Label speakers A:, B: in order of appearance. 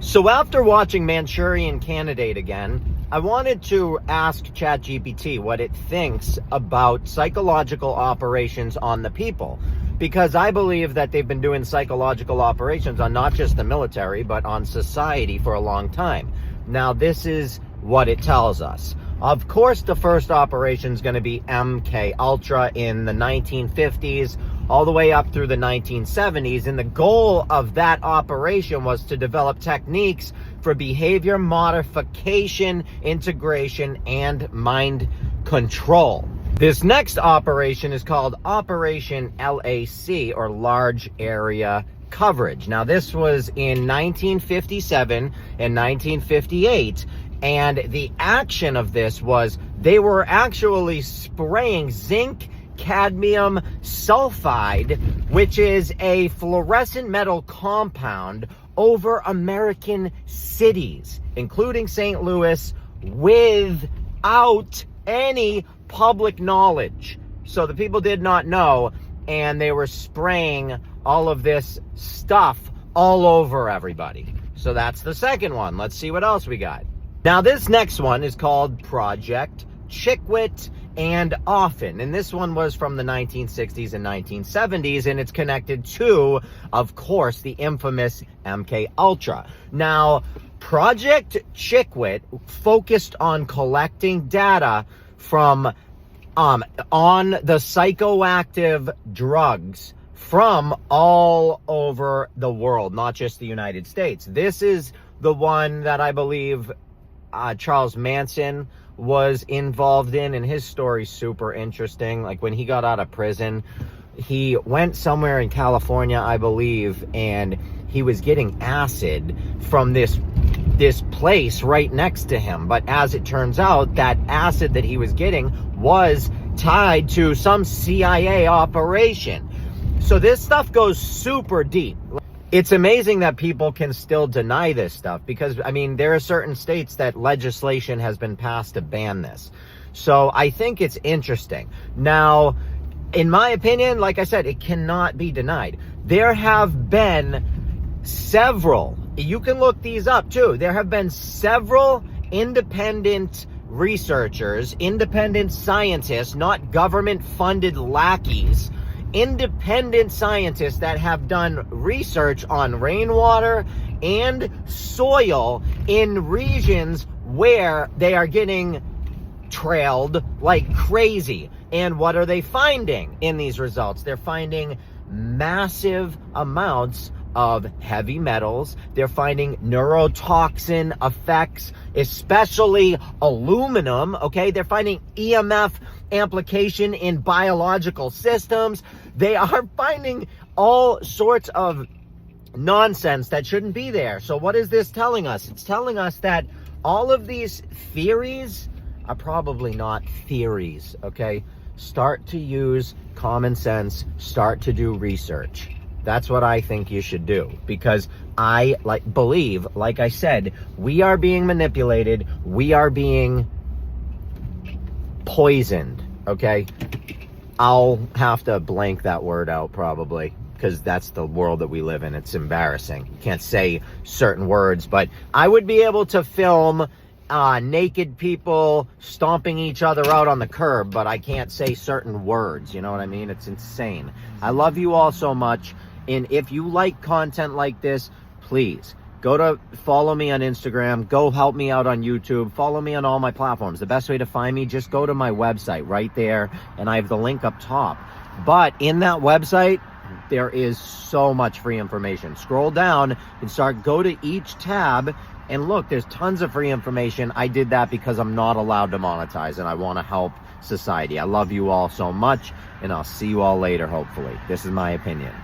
A: So after watching Manchurian Candidate again, I wanted to ask ChatGPT what it thinks about psychological operations on the people. Because I believe that they've been doing psychological operations on not just the military, but on society for a long time. Now, this is what it tells us. Of course, the first operation is going to be MK Ultra in the 1950s, all the way up through the 1970s. And the goal of that operation was to develop techniques for behavior modification, integration, and mind control. This next operation is called Operation LAC, or Large Area Coverage. Now, this was in 1957 and 1958. And the action of this was they were actually spraying zinc cadmium sulfide, which is a fluorescent metal compound, over American cities, including St. Louis, without any public knowledge. So the people did not know, and they were spraying all of this stuff all over everybody. So that's the second one. Let's see what else we got. Now, this next one is called Project Chickwit and Often, and this one was from the 1960s and 1970s, and it's connected to, of course, the infamous MK Ultra. Now, Project Chickwit focused on collecting data from on the psychoactive drugs from all over the world, not just the United States. This is the one that I believe Charles Manson was involved in, and his story's super interesting. Like, when he got out of prison, he went somewhere in California, I believe, and he was getting acid from this place right next to him. But as it turns out, that acid that he was getting was tied to some CIA operation. So this stuff goes super deep. It's amazing that people can still deny this stuff, because, I mean, there are certain states that legislation has been passed to ban this. So I think it's interesting. Now, in my opinion, like I said, it cannot be denied. There have been several, you can look these up too, there have been several independent researchers, independent scientists, not government-funded lackeys, independent scientists that have done research on rainwater and soil in regions where they are getting trailed like crazy. And what are they finding in these results? They're finding massive amounts of heavy metals. They're finding neurotoxin effects, especially aluminum, okay? They're finding EMF amplification in biological systems. They are finding all sorts of nonsense that shouldn't be there. So what is this telling us? It's telling us that all of these theories are probably not theories, okay? Start to use common sense, start to do research. That's what I think you should do, because I believe, like I said, we are being manipulated. We are being poisoned, okay? I'll have to blank that word out probably, because that's the world that we live in. It's embarrassing. You can't say certain words, but I would be able to film naked people stomping each other out on the curb, but I can't say certain words. You know what I mean? It's insane. I love you all so much. And if you like content like this, please go to follow me on Instagram. Go help me out on YouTube. Follow me on all my platforms. The best way to find me, just go to my website right there, and I have the link up top. But in that website, there is so much free information. Scroll down and go to each tab, and look, there's tons of free information. I did that because I'm not allowed to monetize, and I want to help society. I love you all so much, and I'll see you all later, hopefully. This is my opinion.